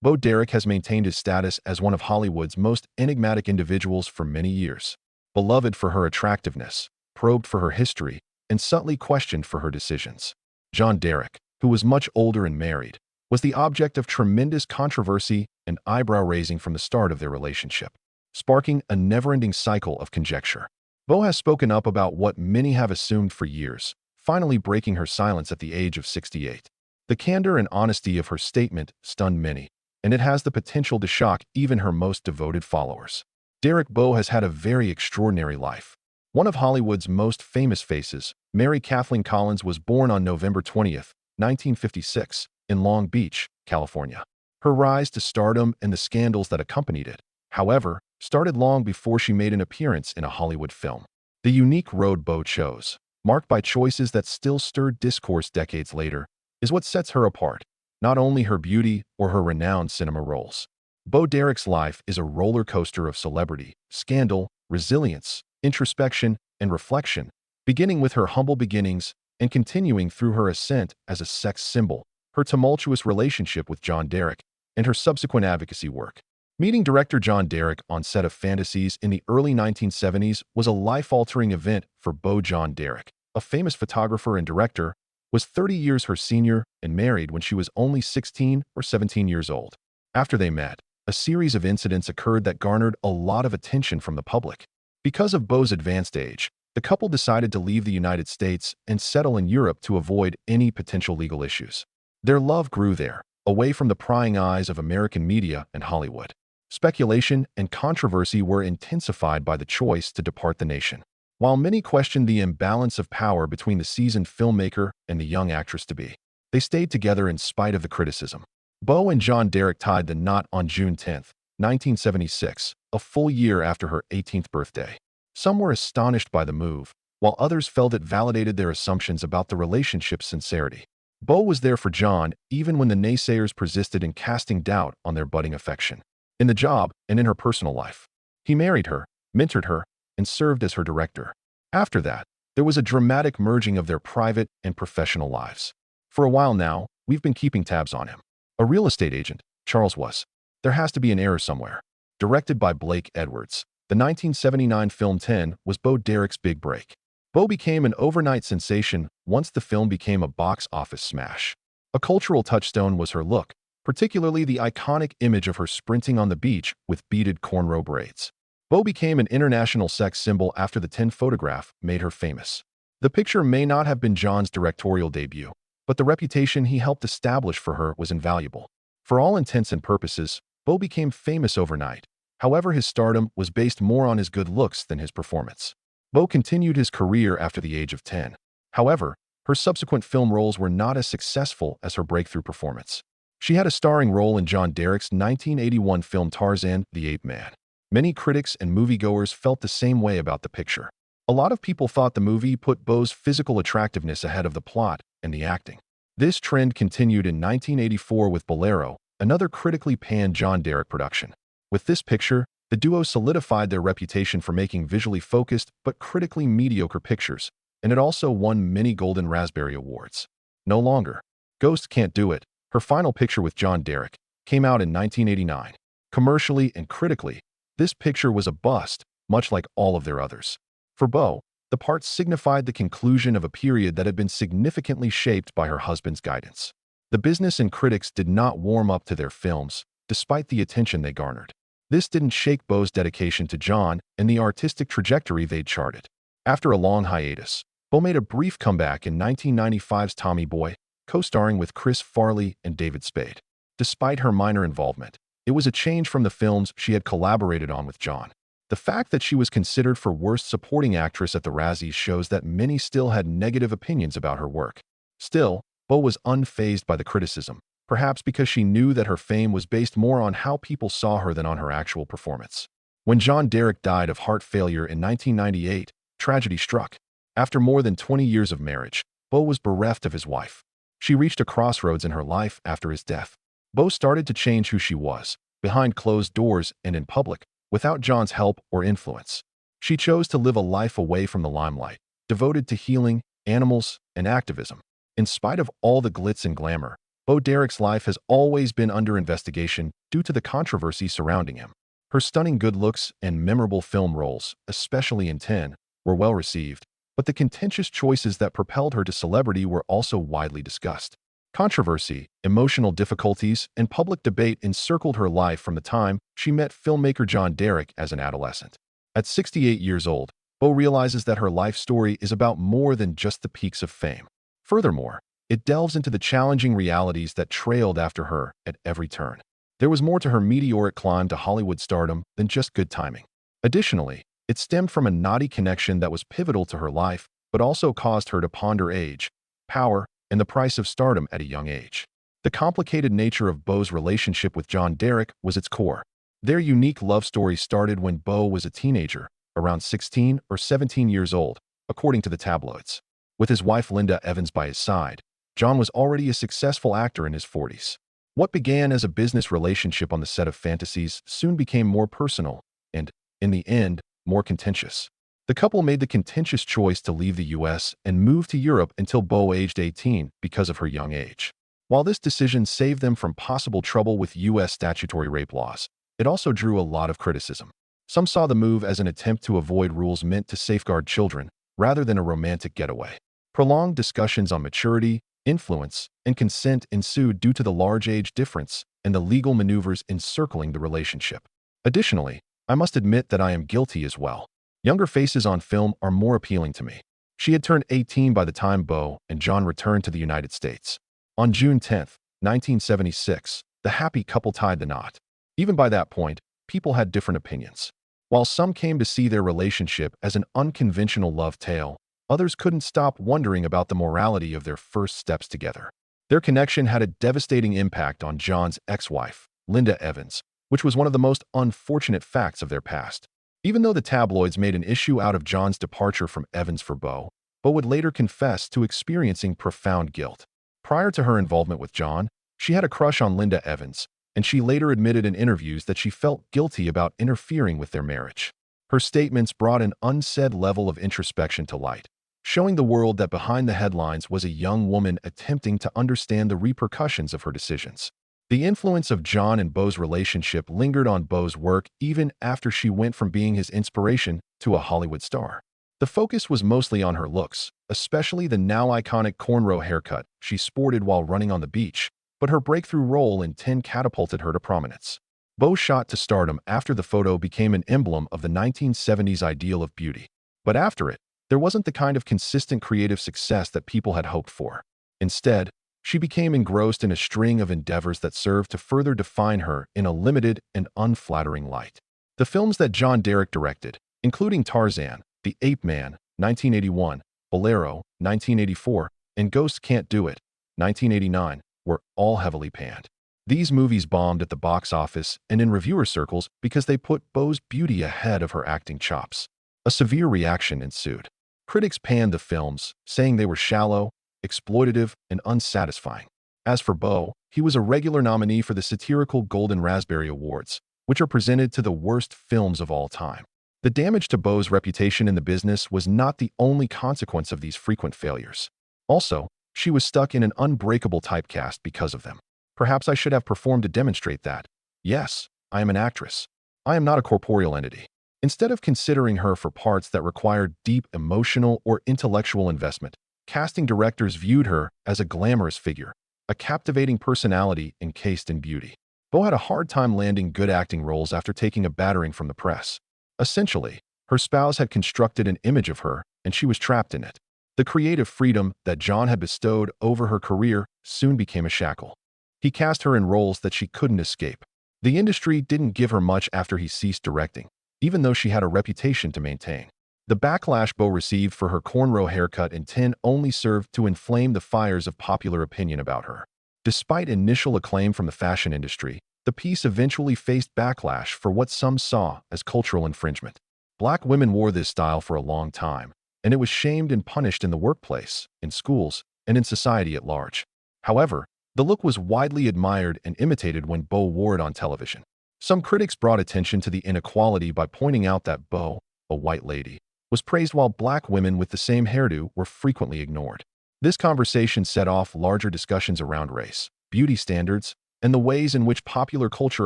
Bo Derek has maintained his status as one of Hollywood's most enigmatic individuals for many years. Beloved for her attractiveness, probed for her history, and subtly questioned for her decisions. John Derek, who was much older and married, was the object of tremendous controversy and eyebrow-raising from the start of their relationship, sparking a never-ending cycle of conjecture. Bo has spoken up about what many have assumed for years, finally breaking her silence at the age of 68. The candor and honesty of her statement stunned many, and it has the potential to shock even her most devoted followers. Derek Bo has had a very extraordinary life. One of Hollywood's most famous faces, Mary Kathleen Collins, was born on November 20th, 1956, in Long Beach, California. Her rise to stardom and the scandals that accompanied it, however, started long before she made an appearance in a Hollywood film. The unique road Bo chose, marked by choices that still stir discourse decades later, is what sets her apart, not only her beauty or her renowned cinema roles. Bo Derek's life is a roller coaster of celebrity, scandal, resilience, introspection, and reflection, beginning with her humble beginnings and continuing through her ascent as a sex symbol, her tumultuous relationship with John Derek, and her subsequent advocacy work. Meeting director John Derek on set of Fantasies in the early 1970s was a life-altering event for Bo. John Derek, a famous photographer and director, was 30 years her senior and married when she was only 16 or 17 years old. After they met, a series of incidents occurred that garnered a lot of attention from the public. Because of Bo's advanced age, the couple decided to leave the United States and settle in Europe to avoid any potential legal issues. Their love grew there, away from the prying eyes of American media and Hollywood. Speculation and controversy were intensified by the choice to depart the nation. While many questioned the imbalance of power between the seasoned filmmaker and the young actress-to-be, they stayed together in spite of the criticism. Bo and John Derek tied the knot on June 10, 1976, a full year after her 18th birthday. Some were astonished by the move, while others felt it validated their assumptions about the relationship's sincerity. Bo was there for John even when the naysayers persisted in casting doubt on their budding affection. In the job and in her personal life, he married her, mentored her, and served as her director. After that, there was a dramatic merging of their private and professional lives. For a while now, we've been keeping tabs on him. A real estate agent, Charles was. There has to be an error somewhere. Directed by Blake Edwards, the 1979 film 10 was Bo Derek's big break. Bo became an overnight sensation once the film became a box office smash. A cultural touchstone was her look, particularly the iconic image of her sprinting on the beach with beaded cornrow braids. Bo became an international sex symbol after the 10 photograph made her famous. The picture may not have been John's directorial debut, but the reputation he helped establish for her was invaluable. For all intents and purposes, Bo became famous overnight. However, his stardom was based more on his good looks than his performance. Bo continued his career after the age of 10. However, her subsequent film roles were not as successful as her breakthrough performance. She had a starring role in John Derek's 1981 film Tarzan, the Ape Man. Many critics and moviegoers felt the same way about the picture. A lot of people thought the movie put Bo's physical attractiveness ahead of the plot and the acting. This trend continued in 1984 with Bolero, another critically panned John Derek production. With this picture, the duo solidified their reputation for making visually focused but critically mediocre pictures, and it also won many Golden Raspberry Awards. No longer. Ghost Can't Do It, her final picture with John Derek, came out in 1989. Commercially and critically, this picture was a bust, much like all of their others. For Bo, the part signified the conclusion of a period that had been significantly shaped by her husband's guidance. The business and critics did not warm up to their films, despite the attention they garnered. This didn't shake Bo's dedication to John and the artistic trajectory they'd charted. After a long hiatus, Bo made a brief comeback in 1995's Tommy Boy, co-starring with Chris Farley and David Spade. Despite her minor involvement, it was a change from the films she had collaborated on with John. The fact that she was considered for Worst Supporting Actress at the Razzies shows that many still had negative opinions about her work. Still, Bo was unfazed by the criticism, perhaps because she knew that her fame was based more on how people saw her than on her actual performance. When John Derek died of heart failure in 1998, tragedy struck. After more than 20 years of marriage, Bo was bereft of his wife. She reached a crossroads in her life after his death. Bo started to change who she was, behind closed doors and in public, without John's help or influence. She chose to live a life away from the limelight, devoted to healing, animals, and activism. In spite of all the glitz and glamour, Bo Derek's life has always been under investigation due to the controversy surrounding him. Her stunning good looks and memorable film roles, especially in 10, were well received, but the contentious choices that propelled her to celebrity were also widely discussed. Controversy, emotional difficulties, and public debate encircled her life from the time she met filmmaker John Derek as an adolescent. At 68 years old, Bo realizes that her life story is about more than just the peaks of fame. Furthermore, it delves into the challenging realities that trailed after her at every turn. There was more to her meteoric climb to Hollywood stardom than just good timing. Additionally, it stemmed from a knotty connection that was pivotal to her life, but also caused her to ponder age, power, and the price of stardom at a young age. The complicated nature of Bo's relationship with John Derek was its core. Their unique love story started when Bo was a teenager, around 16 or 17 years old, according to the tabloids. With his wife Linda Evans by his side, John was already a successful actor in his 40s. What began as a business relationship on the set of Fantasies soon became more personal and, in the end, more contentious. The couple made the contentious choice to leave the US and move to Europe until Bo aged 18 because of her young age. While this decision saved them from possible trouble with US statutory rape laws, it also drew a lot of criticism. Some saw the move as an attempt to avoid rules meant to safeguard children, rather than a romantic getaway. Prolonged discussions on maturity, influence, and consent ensued due to the large age difference and the legal maneuvers encircling the relationship. Additionally, I must admit that I am guilty as well. Younger faces on film are more appealing to me. She had turned 18 by the time Bo and John returned to the United States. On June 10, 1976, the happy couple tied the knot. Even by that point, people had different opinions. While some came to see their relationship as an unconventional love tale, others couldn't stop wondering about the morality of their first steps together. Their connection had a devastating impact on John's ex-wife, Linda Evans, which was one of the most unfortunate facts of their past. Even though the tabloids made an issue out of John's departure from Evans for Bo would later confess to experiencing profound guilt. Prior to her involvement with John, she had a crush on Linda Evans, and she later admitted in interviews that she felt guilty about interfering with their marriage. Her statements brought an unsaid level of introspection to light, showing the world that behind the headlines was a young woman attempting to understand the repercussions of her decisions. The influence of John and Bo's relationship lingered on Bo's work even after she went from being his inspiration to a Hollywood star. The focus was mostly on her looks, especially the now iconic cornrow haircut she sported while running on the beach, but her breakthrough role in 10 catapulted her to prominence. Bo shot to stardom after the photo became an emblem of the 1970s ideal of beauty. But after it, there wasn't the kind of consistent creative success that people had hoped for. Instead, she became engrossed in a string of endeavors that served to further define her in a limited and unflattering light. The films that John Derek directed, including Tarzan, The Ape Man, 1981, Bolero, 1984, and Ghosts Can't Do It, 1989, were all heavily panned. These movies bombed at the box office and in reviewer circles because they put Bo's beauty ahead of her acting chops. A severe reaction ensued. Critics panned the films, saying they were shallow, exploitative, and unsatisfying. As for Bo, he was a regular nominee for the satirical Golden Raspberry Awards, which are presented to the worst films of all time. The damage to Bo's reputation in the business was not the only consequence of these frequent failures. Also, she was stuck in an unbreakable typecast because of them. Perhaps I should have performed to demonstrate that. Yes, I am an actress. I am not a corporeal entity. Instead of considering her for parts that required deep emotional or intellectual investment, casting directors viewed her as a glamorous figure, a captivating personality encased in beauty. Bo had a hard time landing good acting roles after taking a battering from the press. Essentially, her spouse had constructed an image of her, and she was trapped in it. The creative freedom that John had bestowed over her career soon became a shackle. He cast her in roles that she couldn't escape. The industry didn't give her much after he ceased directing, even though she had a reputation to maintain. The backlash Bo received for her cornrow haircut in 10 only served to inflame the fires of popular opinion about her. Despite initial acclaim from the fashion industry, the piece eventually faced backlash for what some saw as cultural infringement. Black women wore this style for a long time, and it was shamed and punished in the workplace, in schools, and in society at large. However, the look was widely admired and imitated when Bo wore it on television. Some critics brought attention to the inequality by pointing out that Bo, a white lady, was praised while black women with the same hairdo were frequently ignored. This conversation set off larger discussions around race, beauty standards, and the ways in which popular culture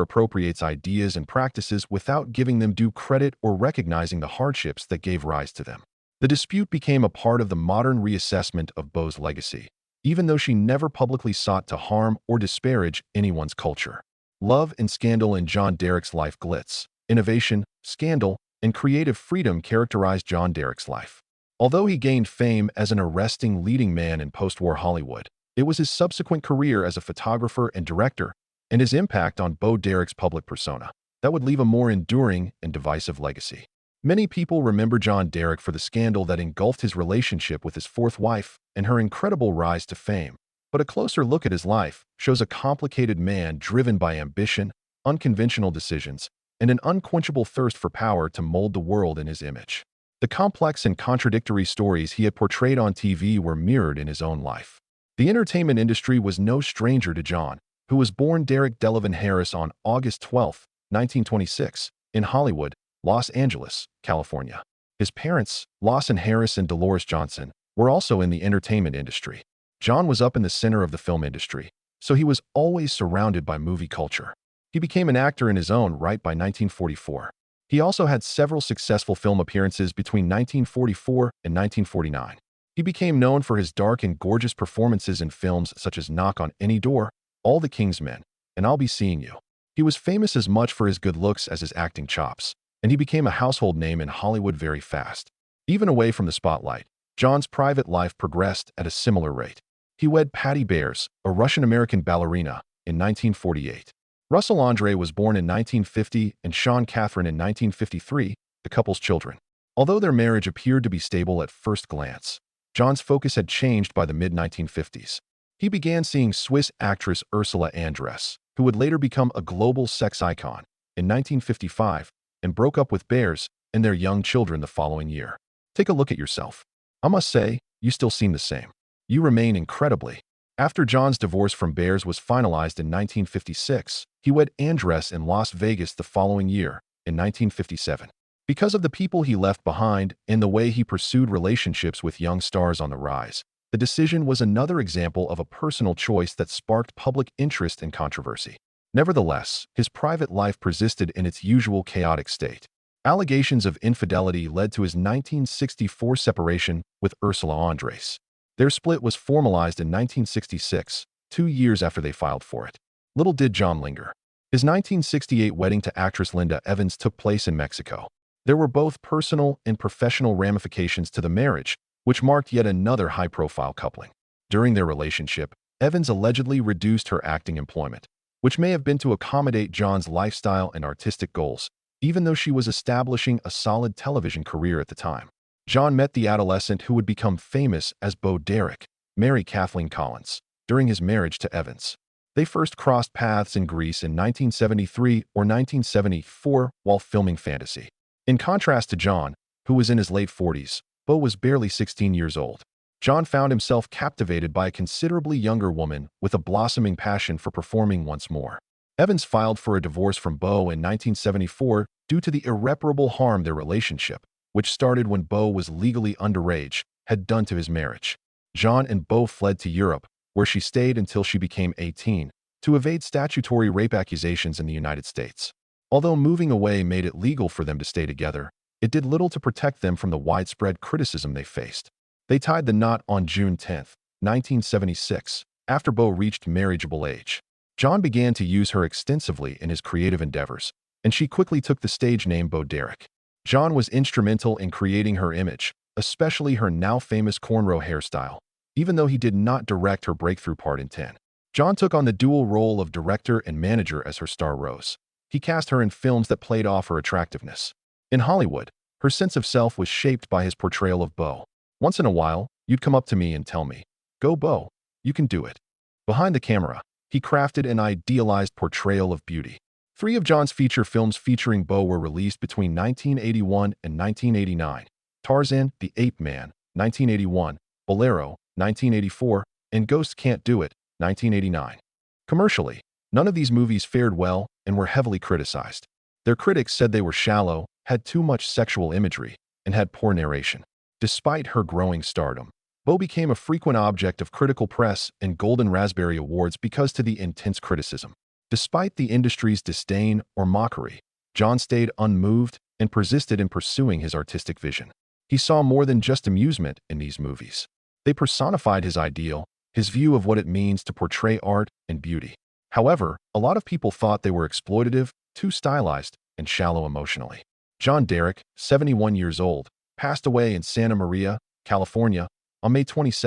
appropriates ideas and practices without giving them due credit or recognizing the hardships that gave rise to them. The dispute became a part of the modern reassessment of Beau's legacy, even though she never publicly sought to harm or disparage anyone's culture. Love and scandal in John Derek's life. Glitz, innovation, scandal, and creative freedom characterized John Derek's life. Although he gained fame as an arresting leading man in post-war Hollywood, it was his subsequent career as a photographer and director and his impact on Beau Derek's public persona that would leave a more enduring and divisive legacy. Many people remember John Derek for the scandal that engulfed his relationship with his fourth wife and her incredible rise to fame. But a closer look at his life shows a complicated man driven by ambition, unconventional decisions, and an unquenchable thirst for power to mold the world in his image. The complex and contradictory stories he had portrayed on TV were mirrored in his own life. The entertainment industry was no stranger to John, who was born Derek Delavan Harris on August 12, 1926, in Hollywood, Los Angeles, California. His parents, Lawson Harris and Dolores Johnson, were also in the entertainment industry. John was up in the center of the film industry, so he was always surrounded by movie culture. He became an actor in his own right by 1944. He also had several successful film appearances between 1944 and 1949. He became known for his dark and gorgeous performances in films such as Knock on Any Door, All the King's Men, and I'll Be Seeing You. He was famous as much for his good looks as his acting chops, and he became a household name in Hollywood very fast. Even away from the spotlight, John's private life progressed at a similar rate. He wed Patty Bears, a Russian-American ballerina, in 1948. Russell Andre was born in 1950 and Sean Catherine in 1953, the couple's children. Although their marriage appeared to be stable at first glance, John's focus had changed by the mid-1950s. He began seeing Swiss actress Ursula Andress, who would later become a global sex icon, in 1955, and broke up with Bears and their young children the following year. Take a look at yourself. I must say, you still seem the same. You remain incredibly. After John's divorce from Bears was finalized in 1956, he wed Andress in Las Vegas the following year, in 1957. Because of the people he left behind and the way he pursued relationships with young stars on the rise, the decision was another example of a personal choice that sparked public interest and controversy. Nevertheless, his private life persisted in its usual chaotic state. Allegations of infidelity led to his 1964 separation with Ursula Andress. Their split was formalized in 1966, 2 years after they filed for it. Little did John linger. His 1968 wedding to actress Linda Evans took place in Mexico. There were both personal and professional ramifications to the marriage, which marked yet another high-profile coupling. During their relationship, Evans allegedly reduced her acting employment, which may have been to accommodate John's lifestyle and artistic goals, even though she was establishing a solid television career at the time. John met the adolescent who would become famous as Beau Derek, Mary Kathleen Collins, during his marriage to Evans. They first crossed paths in Greece in 1973 or 1974 while filming Fantasy. In contrast to John, who was in his late 40s, Beau was barely 16 years old. John found himself captivated by a considerably younger woman with a blossoming passion for performing once more. Evans filed for a divorce from Beau in 1974 due to the irreparable harm their relationship, which started when Beau was legally underage, had done to his marriage. John and Beau fled to Europe, where she stayed until she became 18, to evade statutory rape accusations in the United States. Although moving away made it legal for them to stay together, it did little to protect them from the widespread criticism they faced. They tied the knot on June 10, 1976, after Beau reached marriageable age. John began to use her extensively in his creative endeavors, and she quickly took the stage name Beau Derek. John was instrumental in creating her image, especially her now famous cornrow hairstyle, even though he did not direct her breakthrough part in 10. John took on the dual role of director and manager as her star rose. He cast her in films that played off her attractiveness. In Hollywood, her sense of self was shaped by his portrayal of Beau. Once in a while, you'd come up to me and tell me, "Go, Beau, you can do it." Behind the camera, he crafted an idealized portrayal of beauty. 3 of John's feature films featuring Beau were released between 1981 and 1989. Tarzan, the Ape Man, 1981, Bolero, 1984, and Ghosts Can't Do It, 1989. Commercially, none of these movies fared well and were heavily criticized. Their critics said they were shallow, had too much sexual imagery, and had poor narration. Despite her growing stardom, Bo became a frequent object of critical press and Golden Raspberry Awards because to the intense criticism. Despite the industry's disdain or mockery, John stayed unmoved and persisted in pursuing his artistic vision. He saw more than just amusement in these movies. They personified his ideal, his view of what it means to portray art and beauty. However, a lot of people thought they were exploitative, too stylized, and shallow emotionally. John Derek, 71 years old, passed away in Santa Maria, California, on May 22,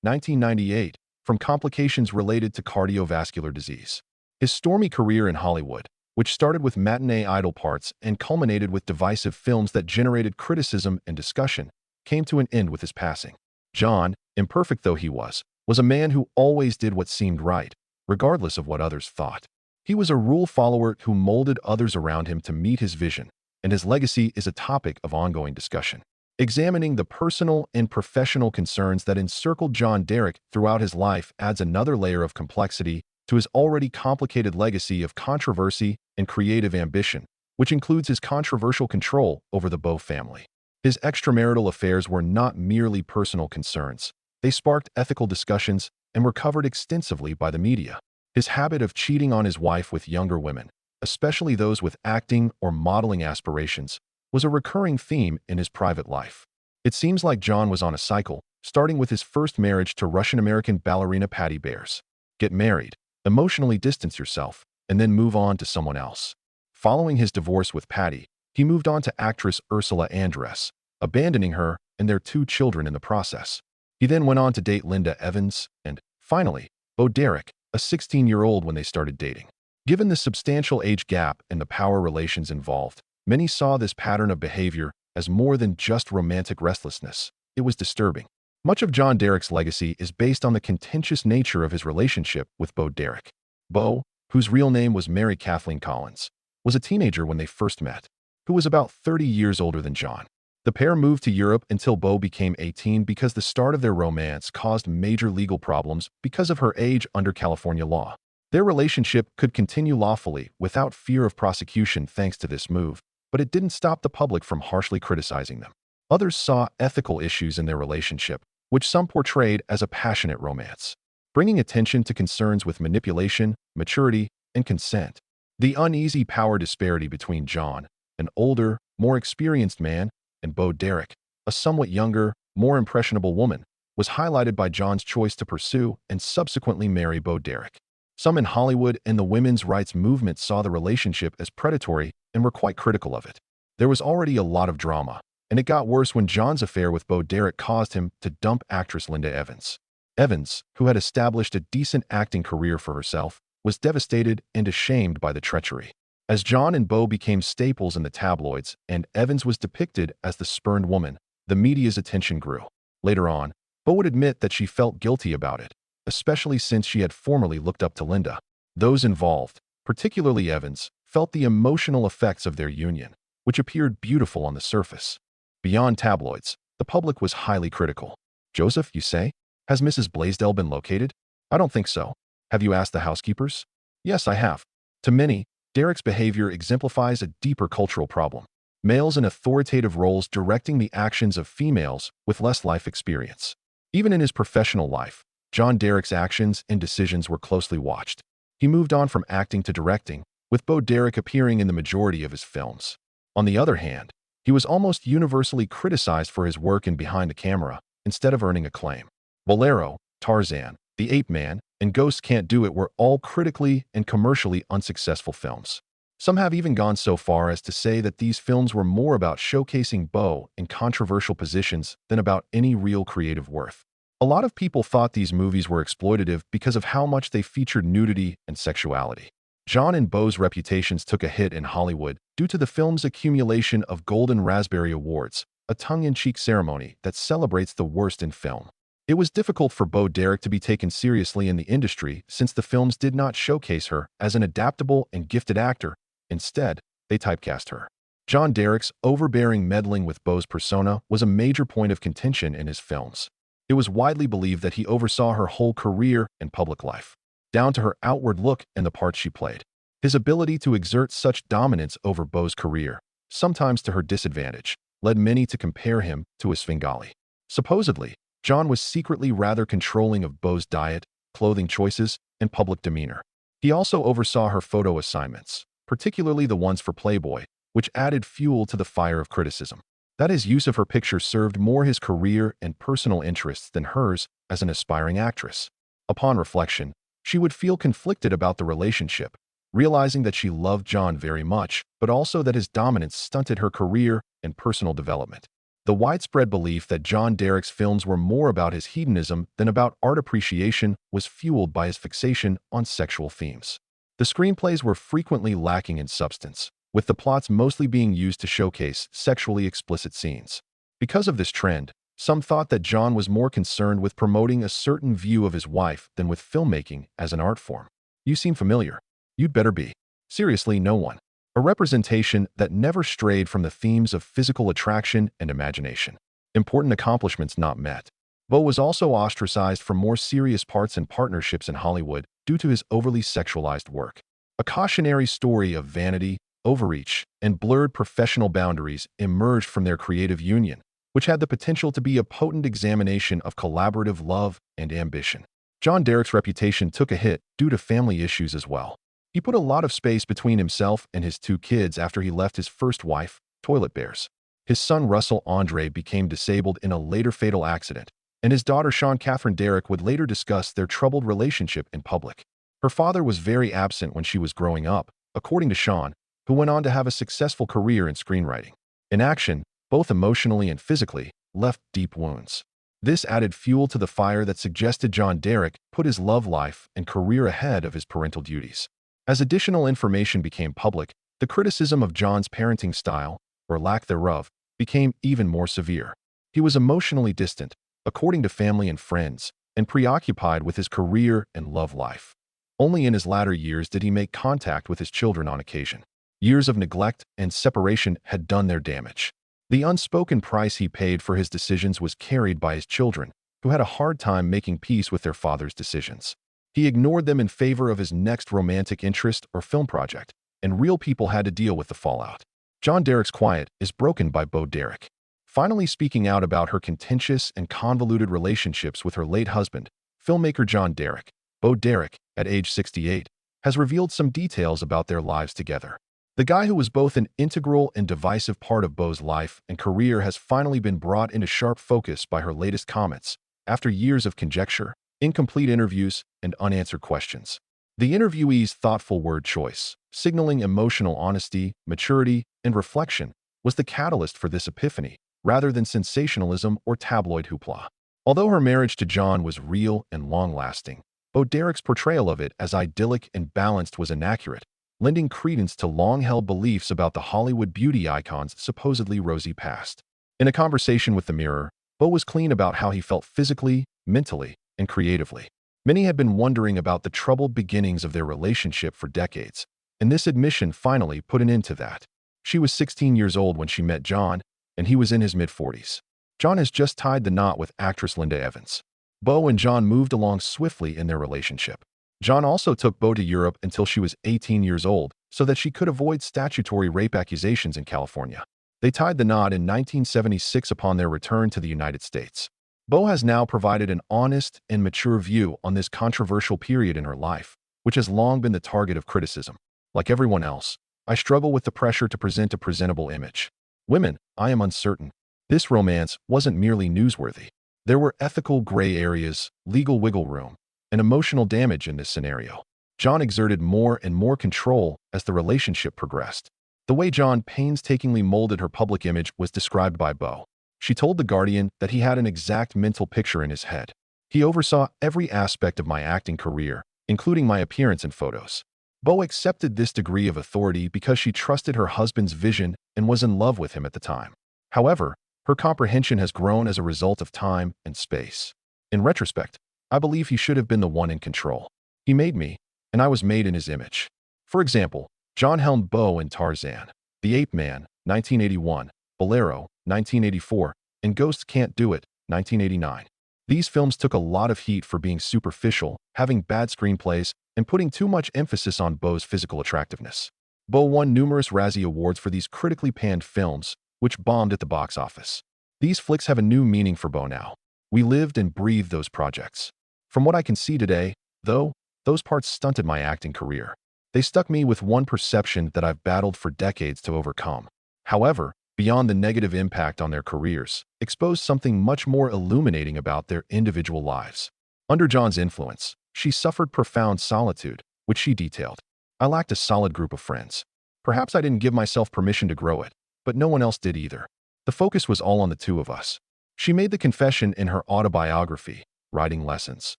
1998, from complications related to cardiovascular disease. His stormy career in Hollywood, which started with matinee idol parts and culminated with divisive films that generated criticism and discussion, came to an end with his passing. John, imperfect though he was a man who always did what seemed right, regardless of what others thought. He was a rule follower who molded others around him to meet his vision, and his legacy is a topic of ongoing discussion. Examining the personal and professional concerns that encircled John Derek throughout his life adds another layer of complexity to his already complicated legacy of controversy and creative ambition, which includes his controversial control over the Bo family. His extramarital affairs were not merely personal concerns. They sparked ethical discussions and were covered extensively by the media. His habit of cheating on his wife with younger women, especially those with acting or modeling aspirations, was a recurring theme in his private life. It seems like John was on a cycle, starting with his first marriage to Russian-American ballerina Patty Bears. Get married, emotionally distance yourself, and then move on to someone else. Following his divorce with Patty, he moved on to actress Ursula Andress, abandoning her and their 2 children in the process. He then went on to date Linda Evans and, finally, Bo Derek, a 16-year-old when they started dating. Given the substantial age gap and the power relations involved, many saw this pattern of behavior as more than just romantic restlessness. It was disturbing. Much of John Derek's legacy is based on the contentious nature of his relationship with Bo Derek. Bo, whose real name was Mary Kathleen Collins, was a teenager when they first met, who was about 30 years older than John. The pair moved to Europe until Bo became 18 because the start of their romance caused major legal problems because of her age under California law. Their relationship could continue lawfully without fear of prosecution thanks to this move, but it didn't stop the public from harshly criticizing them. Others saw ethical issues in their relationship, which some portrayed as a passionate romance, bringing attention to concerns with manipulation, maturity, and consent. The uneasy power disparity between John, an older, more experienced man, and Bo Derek, a somewhat younger, more impressionable woman, was highlighted by John's choice to pursue and subsequently marry Bo Derek. Some in Hollywood and the women's rights movement saw the relationship as predatory and were quite critical of it. There was already a lot of drama, and it got worse when John's affair with Bo Derek caused him to dump actress Linda Evans. Evans, who had established a decent acting career for herself, was devastated and ashamed by the treachery. As John and Bo became staples in the tabloids and Evans was depicted as the spurned woman, the media's attention grew. Later on, Bo would admit that she felt guilty about it, especially since she had formerly looked up to Linda. Those involved, particularly Evans, felt the emotional effects of their union, which appeared beautiful on the surface. Beyond tabloids, the public was highly critical. Joseph, you say? Has Mrs. Blaisdell been located? I don't think so. Have you asked the housekeepers? Yes, I have. To many, Derek's behavior exemplifies a deeper cultural problem. Males in authoritative roles directing the actions of females with less life experience. Even in his professional life, John Derek's actions and decisions were closely watched. He moved on from acting to directing, with Bo Derek appearing in the majority of his films. On the other hand, he was almost universally criticized for his work in behind the camera instead of earning acclaim. Bolero, Tarzan, The Ape Man, and Ghosts Can't Do It were all critically and commercially unsuccessful films. Some have even gone so far as to say that these films were more about showcasing Bo in controversial positions than about any real creative worth. A lot of people thought these movies were exploitative because of how much they featured nudity and sexuality. John and Bo's reputations took a hit in Hollywood due to the film's accumulation of Golden Raspberry Awards, a tongue-in-cheek ceremony that celebrates the worst in film. It was difficult for Bo Derek to be taken seriously in the industry since the films did not showcase her as an adaptable and gifted actor. Instead, they typecast her. John Derek's overbearing meddling with Bo's persona was a major point of contention in his films. It was widely believed that he oversaw her whole career and public life, down to her outward look and the parts she played. His ability to exert such dominance over Bo's career, sometimes to her disadvantage, led many to compare him to a Svengali. Supposedly, John was secretly rather controlling of Beau's diet, clothing choices, and public demeanor. He also oversaw her photo assignments, particularly the ones for Playboy, which added fuel to the fire of criticism. That his use of her pictures served more his career and personal interests than hers as an aspiring actress. Upon reflection, she would feel conflicted about the relationship, realizing that she loved John very much, but also that his dominance stunted her career and personal development. The widespread belief that John Derek's films were more about his hedonism than about art appreciation was fueled by his fixation on sexual themes. The screenplays were frequently lacking in substance, with the plots mostly being used to showcase sexually explicit scenes. Because of this trend, some thought that John was more concerned with promoting a certain view of his wife than with filmmaking as an art form. You seem familiar. You'd better be. Seriously, no one. A representation that never strayed from the themes of physical attraction and imagination. Important accomplishments not met. Beau was also ostracized from more serious parts and partnerships in Hollywood due to his overly sexualized work. A cautionary story of vanity, overreach, and blurred professional boundaries emerged from their creative union, which had the potential to be a potent examination of collaborative love and ambition. John Derek's reputation took a hit due to family issues as well. He put a lot of space between himself and his two kids after he left his first wife, Toilet Bears. His son Russell Andre became disabled in a later fatal accident, and his daughter Sean Catherine Derek would later discuss their troubled relationship in public. Her father was very absent when she was growing up, according to Sean, who went on to have a successful career in screenwriting. In action, both emotionally and physically, left deep wounds. This added fuel to the fire that suggested John Derek put his love life and career ahead of his parental duties. As additional information became public, the criticism of John's parenting style, or lack thereof, became even more severe. He was emotionally distant, according to family and friends, and preoccupied with his career and love life. Only in his latter years did he make contact with his children on occasion. Years of neglect and separation had done their damage. The unspoken price he paid for his decisions was carried by his children, who had a hard time making peace with their father's decisions. He ignored them in favor of his next romantic interest or film project, and real people had to deal with the fallout. John Derek's quiet is broken by Beau Derek. Finally speaking out about her contentious and convoluted relationships with her late husband, filmmaker John Derek, Beau Derek, at age 68, has revealed some details about their lives together. The guy who was both an integral and divisive part of Beau's life and career has finally been brought into sharp focus by her latest comments, after years of conjecture, incomplete interviews, and unanswered questions. The interviewee's thoughtful word choice, signaling emotional honesty, maturity, and reflection, was the catalyst for this epiphany, rather than sensationalism or tabloid hoopla. Although her marriage to John was real and long-lasting, Beau Derek's portrayal of it as idyllic and balanced was inaccurate, lending credence to long-held beliefs about the Hollywood beauty icon's supposedly rosy past. In a conversation with The Mirror, Beau was clean about how he felt physically, mentally, and creatively. Many had been wondering about the troubled beginnings of their relationship for decades, and this admission finally put an end to that. She was 16 years old when she met John, and he was in his mid-40s. John has just tied the knot with actress Linda Evans. Beau and John moved along swiftly in their relationship. John also took Beau to Europe until she was 18 years old so that she could avoid statutory rape accusations in California. They tied the knot in 1976 upon their return to the United States. Beau has now provided an honest and mature view on this controversial period in her life, which has long been the target of criticism. Like everyone else, I struggle with the pressure to present a presentable image. Women, I am uncertain. This romance wasn't merely newsworthy. There were ethical gray areas, legal wiggle room, and emotional damage in this scenario. John exerted more and more control as the relationship progressed. The way John painstakingly molded her public image was described by Beau. She told The Guardian that he had an exact mental picture in his head. He oversaw every aspect of my acting career, including my appearance in photos. Beau accepted this degree of authority because she trusted her husband's vision and was in love with him at the time. However, her comprehension has grown as a result of time and space. In retrospect, I believe he should have been the one in control. He made me, and I was made in his image. For example, John helmed Beau in Tarzan, The Ape Man, 1981, Bolero, 1984, and Ghosts Can't Do It, 1989. These films took a lot of heat for being superficial, having bad screenplays, and putting too much emphasis on Beau's physical attractiveness. Beau won numerous Razzie Awards for these critically panned films, which bombed at the box office. These flicks have a new meaning for Beau now. We lived and breathed those projects. From what I can see today, though, those parts stunted my acting career. They stuck me with one perception that I've battled for decades to overcome. However, beyond the negative impact on their careers, exposed something much more illuminating about their individual lives. Under John's influence, she suffered profound solitude, which she detailed. I lacked a solid group of friends. Perhaps I didn't give myself permission to grow it, but no one else did either. The focus was all on the two of us. She made the confession in her autobiography, Riding Lessons,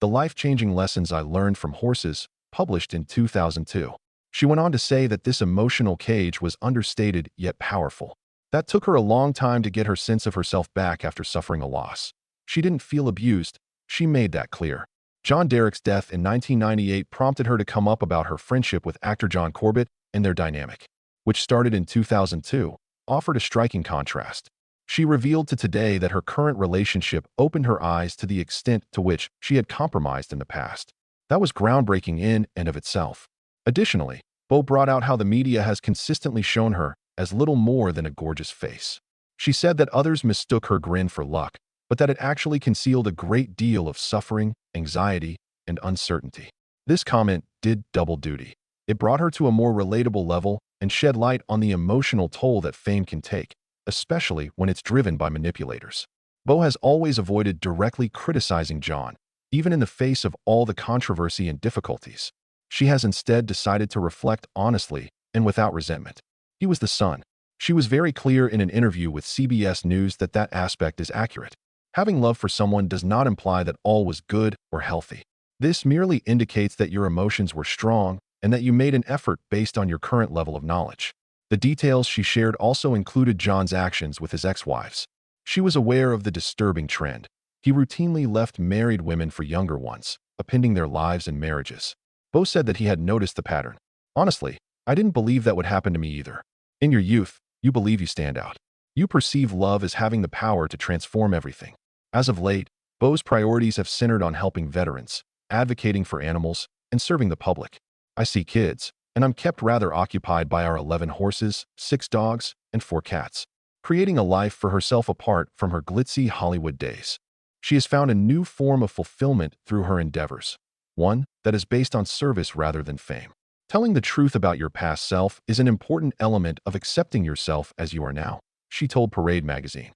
the life-changing lessons I learned from horses, published in 2002. She went on to say that this emotional cage was understated yet powerful. That took her a long time to get her sense of herself back after suffering a loss. She didn't feel abused. She made that clear. John Derrick's death in 1998 prompted her to come up about her friendship with actor John Corbett, and their dynamic, which started in 2002, offered a striking contrast. She revealed to Today that her current relationship opened her eyes to the extent to which she had compromised in the past. That was groundbreaking in and of itself. Additionally, Bo brought out how the media has consistently shown her as little more than a gorgeous face. She said that others mistook her grin for luck, but that it actually concealed a great deal of suffering, anxiety, and uncertainty. This comment did double duty. It brought her to a more relatable level and shed light on the emotional toll that fame can take, especially when it's driven by manipulators. Bo has always avoided directly criticizing John, even in the face of all the controversy and difficulties. She has instead decided to reflect honestly and without resentment. He was the son. She was very clear in an interview with CBS News that that aspect is accurate. Having love for someone does not imply that all was good or healthy. This merely indicates that your emotions were strong and that you made an effort based on your current level of knowledge. The details she shared also included John's actions with his ex-wives. She was aware of the disturbing trend. He routinely left married women for younger ones, upending their lives and marriages. Bo said that he had noticed the pattern. Honestly, I didn't believe that would happen to me either. In your youth, you believe you stand out. You perceive love as having the power to transform everything. As of late, Bo's priorities have centered on helping veterans, advocating for animals, and serving the public. I see kids, and I'm kept rather occupied by our 11 horses, 6 dogs, and 4 cats, creating a life for herself apart from her glitzy Hollywood days. She has found a new form of fulfillment through her endeavors, one that is based on service rather than fame. Telling the truth about your past self is an important element of accepting yourself as you are now, she told Parade magazine.